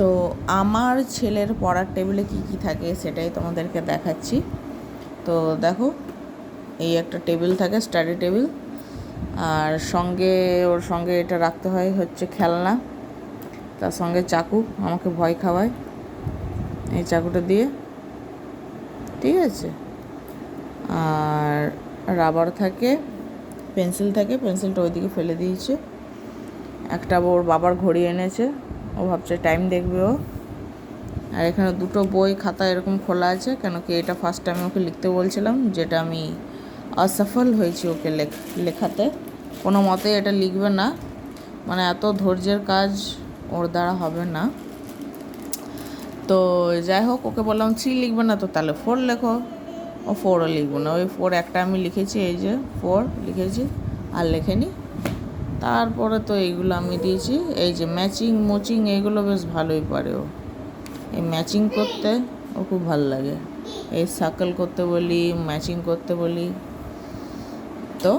তো আমার ছেলের পড়ার টেবিলে কি কি থাকে সেটাই তোমাদেরকে দেখাচ্ছি। তো দেখো, এই একটা টেবিল থাকে, স্টাডি টেবিল, আর ওর সঙ্গে এটা রাখতে হয় হচ্ছে খেলনা, তার সঙ্গে চাকু, আমাকে ভয় খাওয়ায় এই চাকুটা দিয়ে, ঠিক আছে। আর রাবার থাকে, পেন্সিল থাকে, পেন্সিলটা ওইদিকে ফেলে দিয়েছে। একটা ওর বাবার ঘড়ি এনেছে, ও ভাবছে টাইম দেখবে ও। আর এখানে দুটো বই খাতা এরকম খোলা আছে, কেন কি এটা ফার্স্ট টাইম ওকে লিখতে বলছিলাম, যেটা আমি অসফল হয়েছি ওকে লেখাতে। কোনো মতে এটা লিখবে না, মানে এত ধৈর্যের কাজ ওর দ্বারা হবে না। তো যাই হোক, ওকে বললাম 3 লিখবে না তো তাহলে 4 লেখো। ও 4ও লিখবো না, ওই 4 একটা আমি লিখেছি, এই যে 4 লিখেছি, আর লেখেনি। তারপরে তো এইগুলো আমি দিয়েছি, এই যে ম্যাচিং এইগুলো বেশ ভালোই পারে ও। এই ম্যাচিং করতে ও খুব ভালো লাগে, এই সার্কেল করতে বলি, ম্যাচিং করতে বলি, তো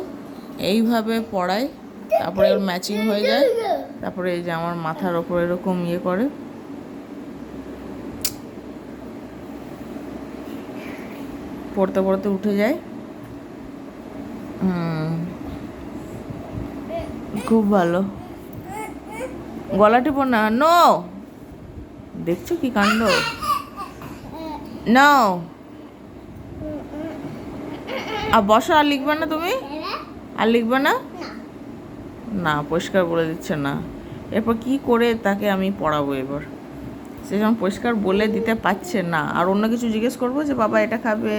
এইভাবে পড়াই। তারপরে ওর ম্যাচিং হয়ে যায়, তারপরে এই যে আমার মাথার ওপর এরকম করে, পড়তে পড়তে উঠে যায়। খুব ভালো। গলা টিপো না, নো, দেখছো কি কাণ্ড, নাও। আর বসো, আর লিখবে না তুমি, আর লিখবে না, না পরিষ্কার বলে দিচ্ছে না। এরপর কি করে তাকে আমি পড়াবো এবার, সে যখন পরিষ্কার বলে দিতে পারছে না, আর অন্য কিছু জিজ্ঞেস করবো যে বাবা এটা খাবে,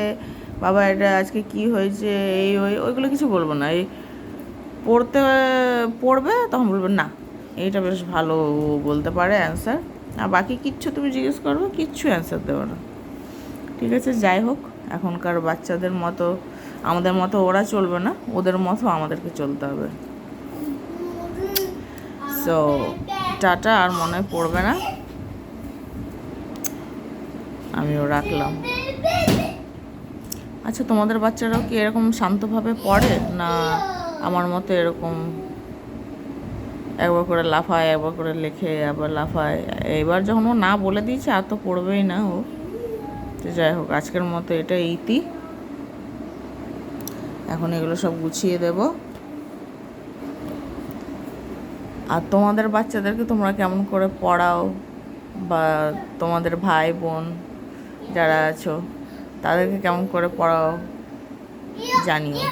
বাবা এটা আজকে কি হয়েছে, ওইগুলো কিছু বলবো না। এই পড়বে তখন বলবে না এইটা বেশ ভালো বলতে পারে অ্যান্সার, আর বাকি কিচ্ছু তুমি জিজ্ঞেস করবে, কিচ্ছু অ্যান্সার দেবে না, ঠিক আছে। যাই হোক, এখনকার বাচ্চাদের মতো আমাদের মতো ওরা চলবে না, ওদের মতো আমাদেরকে চলতে হবে। সো টাটা, আর মনে পড়বে না, আমিও রাখলাম। আচ্ছা, তোমাদের বাচ্চারাও কি এরকম শান্তভাবে পড়ে, না আমার মতো এরকম একবার করে লাফায়, একবার করে লেখে, আবার লাফায়? এবার যখন ও না বলে দিয়েছে আর তো পড়বেই না ও। তো যাই হোক, আজকের মতো এটা ইতি, এখন এগুলো সব গুছিয়ে দেব। আর তোমাদের বাচ্চাদেরকে তোমরা কেমন করে পড়াও, বা তোমাদের ভাই বোন যারা আছো তাদেরকে কেমন করে পড়াও জানিও।